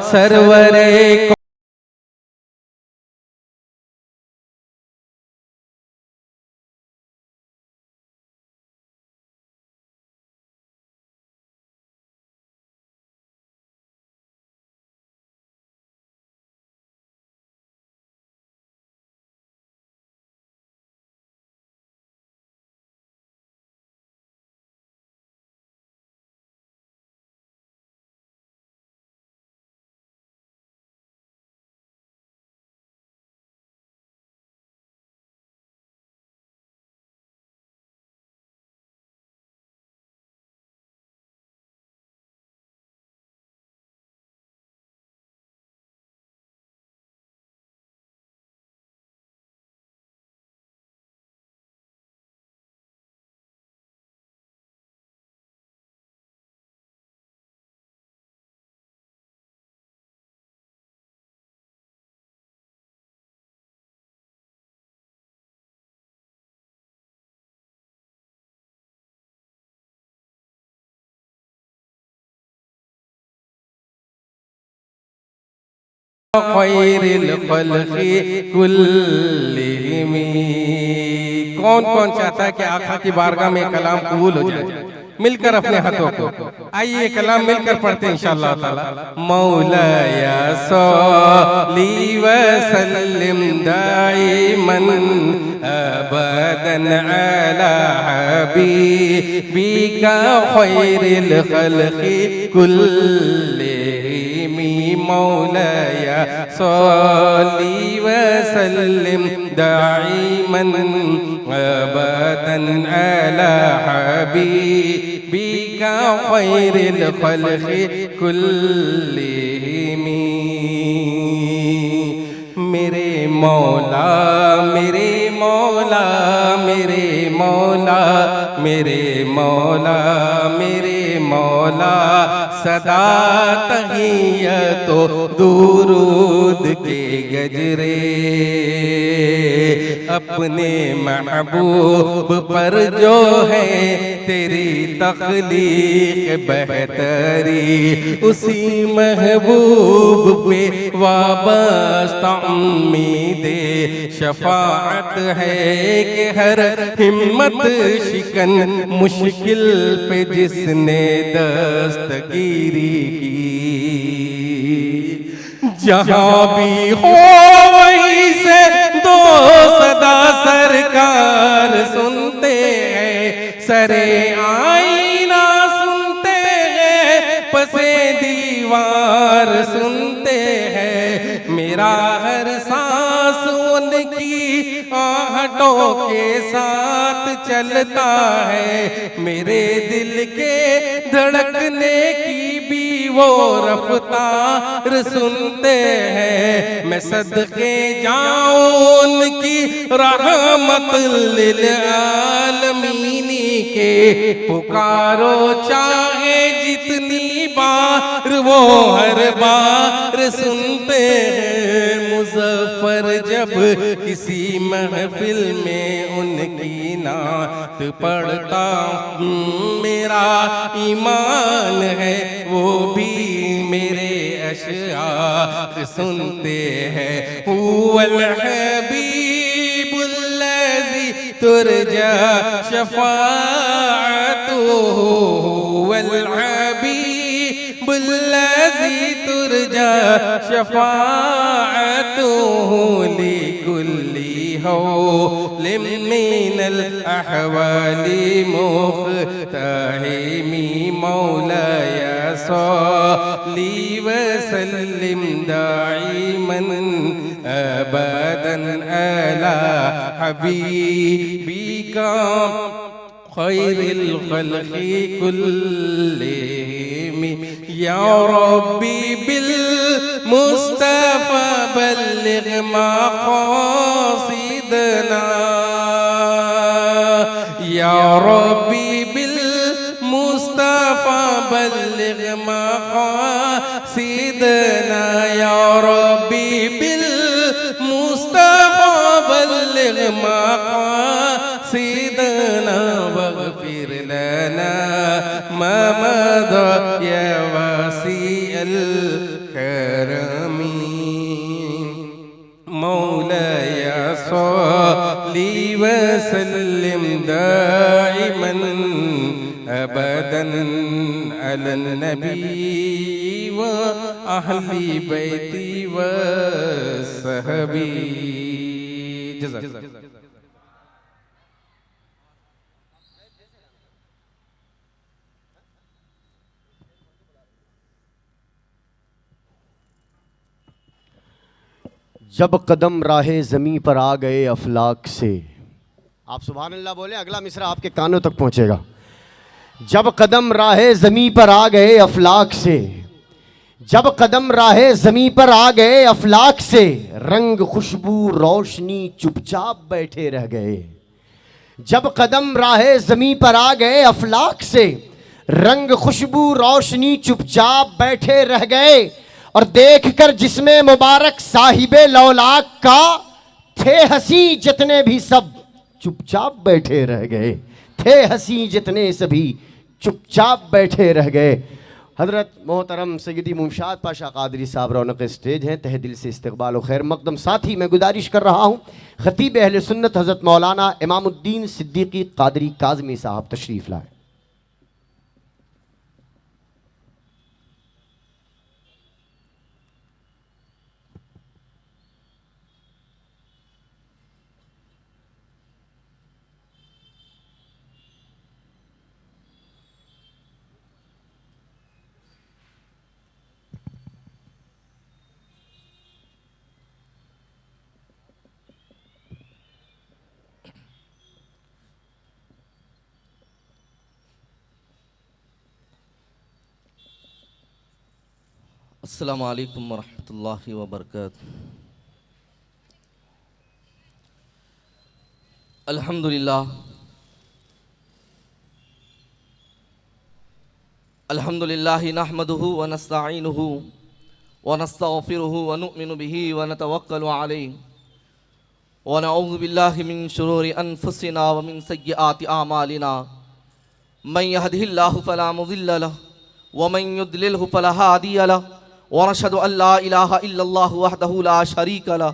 सरवरे खैरिल खल्क़ि कुल्लिहिम। कौन कौन चाहता है कि आका की बारगाह में कलाम कबूल हो जाए? मिलकर अपने हाथों को आइए कलाम मिलकर पढ़ते हैं इंशाअल्लाह ताला। मौलाया सल्ली व सल्लिम दाइमन अबदन अला हबीबिका खैरिल खल्क़ि कुल्लिहिम। मौलाया सल्ली व सल्लिम दाइमन अबदन अला हबीबिका खैरिल खल्क़ि कुल्लिहिम। मेरे मौला मेरे मौला मेरे मौला मेरे मौला मेरे मौला सदा तहियतो दुरूद के गजरे अपने महबूब पर जो है तेरी तख्लीक बेहतरी, उसी महबूब पे वाबस्ता उम्मीदे शफाअत है कि हर हिम्मत शिकन मुश्किल पे जिसने दस्तगीरी की। जहाँ भी हो वहीं से दो सदा सरकार सुनते हैं, सरे आईना सुनते हैं, पसे दीवार सुनते हैं। मेरा हर सांस उनकी आहटों के साथ चलता है, मेरे दिल के धड़कने की भी वो रफ्तार सुनते हैं। मैं सदके जाऊं उनकी रहमत लिल आलमीनी के, पुकारो चाहे जितनी बार वो हर बार सुनते हैं। मुज़फ़्फ़र जब किसी महफिल में उनकी नात पढ़ता हूँ, मेरा ईमान है वो भी मेरे अशआर सुनते हैं। हुवल हबीबुल्लज़ी तुरजा शफ़ाअतुहु, हुवल हबीबुल्लज़ी तुरजा शफ़ाअतुहु लिकुल्ली हौलिम मिनल अहवाली मुख्तहिमी। मौलाया सल्ली व सल्लिम दाइमन अबदन अला हबीबिका खैरिल खल्क़ि कुल्लिहिम। या रब्बी बिल मुस्तफ़ा बल्लिग़ मक़ासिदना, या रब्बी बिल मुस्तफ़ा बल्लिग़ मक़ासिदना, या रब्बी बिल मुस्तफ़ा बल्लिग़ मक़ासिदना, वग़फ़िर लना मा मदा या वासिअल सल्लिम दाइमन अबदन अलन नबी व अहली बैती व सहबी। जज़ाक। जब कदम राहे ज़मीं पर आ गए अफलाक से, आप सुभान अल्लाह बोले, अगला मिसरा आपके कानों तक पहुंचेगा। जब कदम राहे ज़मीं पर आ गए अफलाक से, जब कदम राहे ज़मीं पर आ गए अफलाक से, रंग खुशबू रोशनी चुपचाप बैठे रह गए। जब कदम राहे ज़मीं पर आ गए अफलाक से, रंग खुशबू रोशनी चुपचाप बैठे रह गए। और देखकर जिसमें मुबारक साहिबे लौलाक का, थे हंसी जितने भी सब चुपचाप बैठे रह गए। थे हंसी जितने सभी चुपचाप बैठे रह गए। हज़रत मोहतरम सैयदी मुमशाद पाशा कादरी साहब रौनक स्टेज हैं, तहे दिल से इस्तकबाल खैर मकदम। साथ ही मैं गुजारिश कर रहा हूँ खतीब अहले सुन्नत हज़रत मौलाना इमामुद्दीन सिद्दीकी कादरी काज़मी साहब तशरीफ़ लाए। अस्सलामु अलैकुम वरहमतुल्लाहि वबरकातुहू। अल्हम्दुलिल्लाह अल्हम्दुलिल्लाहि नहमदुहु व नस्तईनुहु व नस्तगफिरुहु व नुमिनु बिही व नतवक्कलु अलैहि व नऊज़ु बिल्लाहि मिन शुरूरि अनफुसिना व मिन सय्यिआति आमालिना। मन यहदिहिल्लाहु फला मुज़िल्ल लहु व मन युद्लिलहु फला हादिय लहु व नशहदु अल्ला इलाहा इल्लल्लाहु वहदहु ला शरीक लहु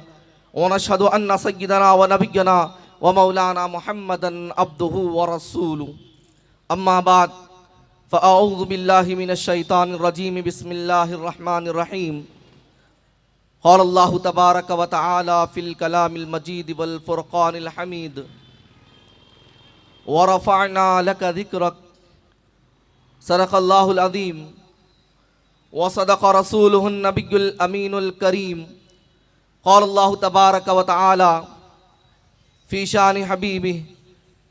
व नशहदु अन्न सय्यिदना व नबिय्यना व मौलाना मुहम्मदन अब्दुहु व रसूलुहु। अम्मा बाद फ़अऊज़ु बिल्लाहि मिनश शैतानिर रजीम। बिस्मिल्लाहिर रहमानिर रहीम। क़ालल्लाहु तबारक व तआला फ़िल कलामिल मजीद वल फ़ुरक़ानिल हमीद व रफ़अना लका ज़िक्रक। सदक़ल्लाहुल अज़ीम व सदक़ रसूलुहुन नबियुल अमीनुल करीम। क़ालल्लाहु तबारक व तआला फ़ी शानि हबीबिही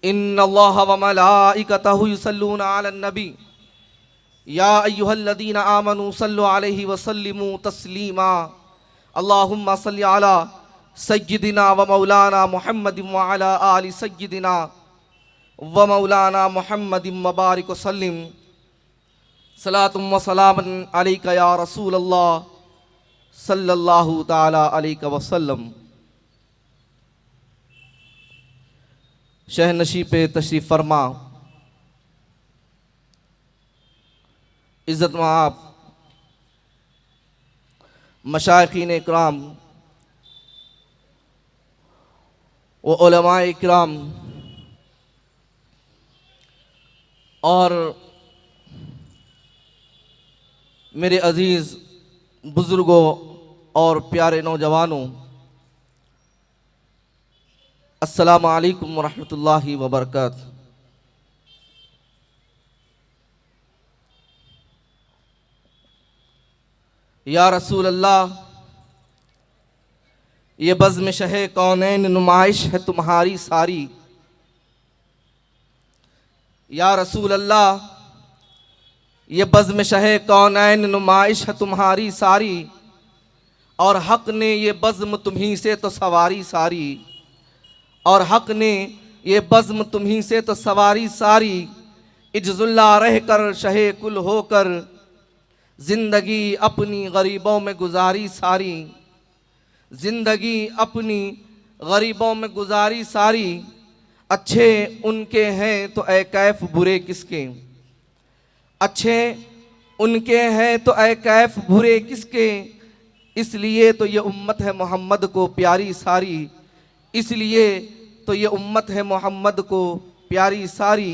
इन्नल्लाहा व मलाइकतहु युसल्लूना अलन नबी या अय्युहल्लज़ीना आमनू सल्लु अलैहि व सल्लिमू तस्लीमा। अल्लाहुम्मा सल्लि अला सय्यिदिना व मौलाना मुहम्मदिन व अला आलि सय्यिदिना व मौलाना मुहम्मदिन व बारिक व सल्लिम। सलातुम व सलामन अलैका या रसूल अल्लाह सल्लल्लाहु ताला अलैहि वसल्लम। शहनशी पे तशरीफ़ फरमा, इज़्ज़त आप मशाइखीन इकराम व उलमाए इकराम और मेरे अज़ीज़ बुज़ुर्गों और प्यारे नौजवानों, अस्सलामु अलैकुम वरहमतुल्लाहि वबरकातुहू। या रसूल अल्लाह, ये बज़्म शहे कौनैन नुमाइश है तुम्हारी सारी। या रसूल अल्लाह, ये बज़्म शहे कौनैन नुमाइश है तुम्हारी सारी। और हक़ ने ये बज़्म तुम्हीं से तो सवारी सारी। और हक़ ने ये बज़्म तुम्हीं से तो सवारी सारी। इज्जुल्लाह रह कर शहे कुल होकर ज़िंदगी अपनी गरीबों में गुजारी सारी। ज़िंदगी अपनी गरीबों में गुजारी सारी। अच्छे उनके हैं तो ऐ कैफ बुरे किसके। अच्छे उनके हैं तो ऐ कैफ बुरे किसके। इसलिए तो ये उम्मत है मोहम्मद को प्यारी सारी। इसलिए तो ये उम्मत है मोहम्मद को प्यारी सारी।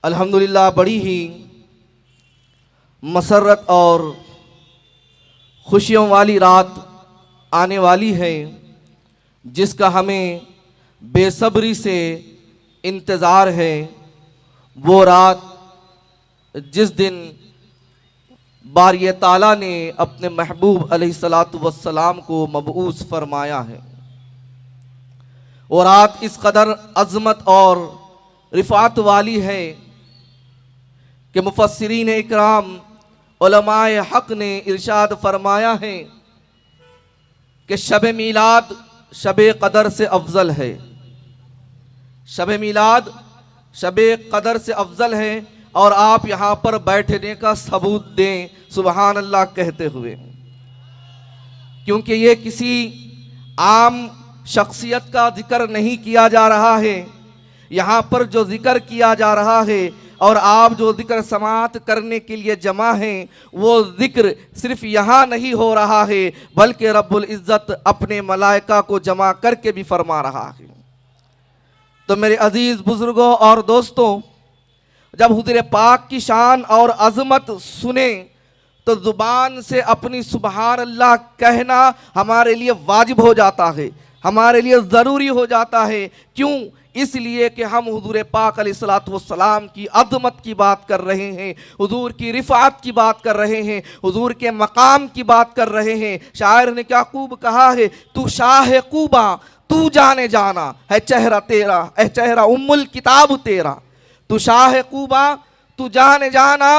अल्हम्दुलिल्लाह बड़ी ही मसरत और खुशियों वाली रात आने वाली है, जिसका हमें बेसब्री से इंतज़ार है। वो रात जिस दिन बारी ताला ने अपने महबूब अलैहिस्सलातु वस्सलाम को मबऊस फरमाया है। वो रात इस कदर अज़मत और रिफ़ात वाली है कि मुफस्सिरीन इकराम उलमाए हक़ ने इरशाद फरमाया है कि शब मीलाद शब कदर से अफजल है। शब मीलाद शब कदर से अफजल है और आप यहाँ पर बैठने का सबूत दें सुबहान अल्लाह कहते हुए, क्योंकि ये किसी आम शख्सियत का जिक्र नहीं किया जा रहा है। यहाँ पर जो जिक्र किया जा रहा है और आप जो जिक्र समाअत करने के लिए जमा हैं, वो जिक्र सिर्फ यहाँ नहीं हो रहा है, बल्कि रब्बुल इज़्ज़त अपने मलाइका को जमा करके भी फरमा रहा है। तो मेरे अजीज़ बुजुर्गों और दोस्तों, जब हुज़ूर पाक की शान और अज़मत सुने तो ज़ुबान से अपनी सुबहान अल्लाह कहना हमारे लिए वाजिब हो जाता है, हमारे लिए ज़रूरी हो जाता है। क्यों? इसलिए कि हम हुज़ूर पाक अलैहिस्सलातु वस्सलाम की अज़मत की बात कर रहे हैं, हुज़ूर की रिफ़ात की बात कर रहे हैं, हुज़ूर के मकाम की बात कर रहे हैं। शायर ने क्या खूब कहा है, तू शाह कूबा तू जाने जाना है चेहरा तेरा, है चेहरा उम्मुल किताब तेरा। तू शाह कूबा तू जाने जाना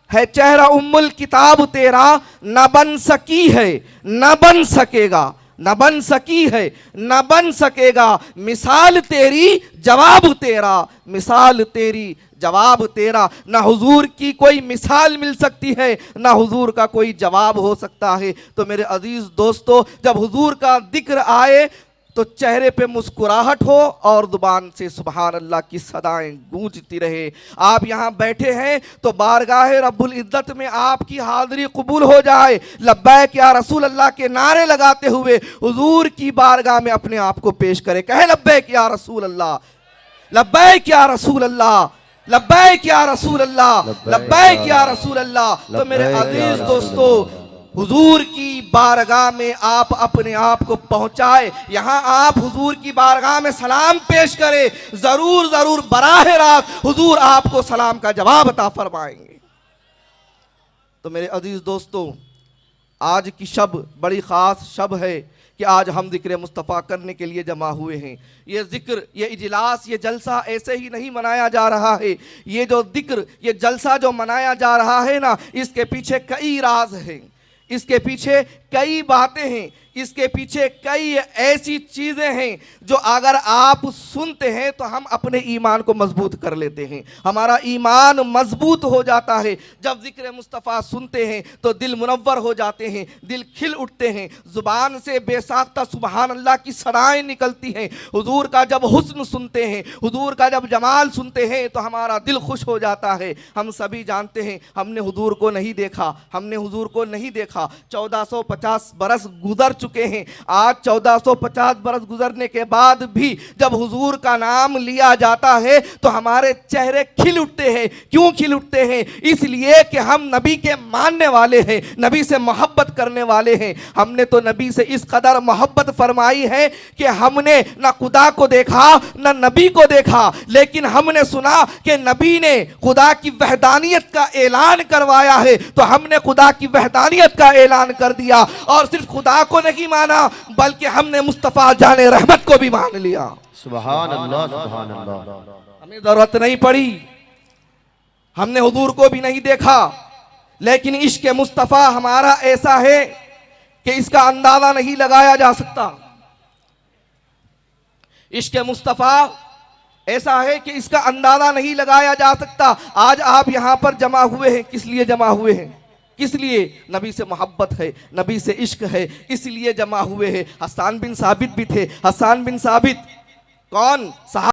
है चेहरा उम्मुल किताब तेरा। न बन सकी है न बन सकेगा, न बन सकी है न बन सकेगा, मिसाल तेरी जवाब तेरा, मिसाल तेरी जवाब तेरा। ना हुजूर की कोई मिसाल मिल सकती है, ना हुजूर का कोई जवाब हो सकता है। तो मेरे अजीज दोस्तों, जब हुजूर का जिक्र आए तो चेहरे पे मुस्कुराहट हो और जुबान से सुबहान अल्लाह की सदाएं गूंजती रहे। आप यहाँ बैठे हैं तो बारगाह रब्बुल इज़्ज़त में आपकी हाज़िरी कबूल हो जाए। लब्बैक या रसूल अल्लाह के नारे लगाते हुए हुजूर की बारगाह में अपने आप को पेश करें। कहे लब्बैक या रसूल अल्लाह, लब्बैक या रसूल अल्लाह, लब्बैक या रसूल अल्लाह, लब्बैक या रसूल अल्लाह। तो मेरे अजीज दोस्तों, हुजूर की बारगाह में आप अपने आप को पहुंचाए। यहाँ आप हुजूर की बारगाह में सलाम पेश करें, जरूर जरूर बराह रात हुजूर आपको सलाम का जवाब अता फरमाएंगे। तो मेरे अजीज दोस्तों, आज की शब बड़ी ख़ास शब है कि आज हम जिक्र मुस्तफ़ा करने के लिए जमा हुए हैं। ये जिक्र, ये इजलास, ये जलसा ऐसे ही नहीं मनाया जा रहा है। ये जो जिक्र, ये जलसा जो मनाया जा रहा है ना, इसके पीछे कई राज हैं, इसके पीछे कई बातें हैं, इसके पीछे कई ऐसी चीज़ें हैं जो अगर आप सुनते हैं तो हम अपने ईमान को मजबूत कर लेते हैं। हमारा ईमान मजबूत हो जाता है जब जिक्र मुस्तफ़ा सुनते हैं तो दिल मुनव्वर हो जाते हैं, दिल खिल उठते हैं, ज़ुबान से बेसाख्ता सुबहान अल्लाह की सदाएं निकलती हैं। हुजूर का जब हुस्न सुनते हैं, हुजूर का जब जमाल सुनते हैं तो हमारा दिल खुश हो जाता है। हम सभी जानते हैं, हमने हुजूर को नहीं देखा, हमने हुजूर को नहीं देखा। 1450 बरस गुजर चुके हैं। आज 1450 बरस गुजरने के बाद भी जब हुजूर का नाम लिया जाता है तो हमारे चेहरे खिल उठते हैं। क्यों खिल उठते हैं? इसलिए कि हम नबी के मानने वाले हैं, नबी से मोहब्बत करने वाले हैं। हमने तो नबी से इस कदर मोहब्बत फरमाई है कि हमने ना खुदा को देखा ना नबी को देखा, लेकिन हमने सुना कि नबी ने खुदा की वहदानियत का ऐलान करवाया है तो हमने खुदा की वहदानियत का ऐलान कर दिया। और सिर्फ खुदा को नहीं माना बल्कि हमने मुस्तफा जाने रहमत को भी मान लिया। सुभान अल्लाह, सुभान अल्लाह। हमें जरूरत नहीं पड़ी, हमने हुजूर को भी नहीं देखा, लेकिन इश्क मुस्तफा हमारा ऐसा है कि इसका अंदाजा नहीं लगाया जा सकता। इश्क मुस्तफा ऐसा है कि इसका अंदाजा नहीं लगाया जा सकता। आज आप यहां पर जमा हुए हैं, किस लिए जमा हुए हैं? किस लिए? नबी से मोहब्बत है, नबी से इश्क है, इसलिए जमा हुए हैं। हसन बिन साबित भी थे। हसन बिन साबित कौन?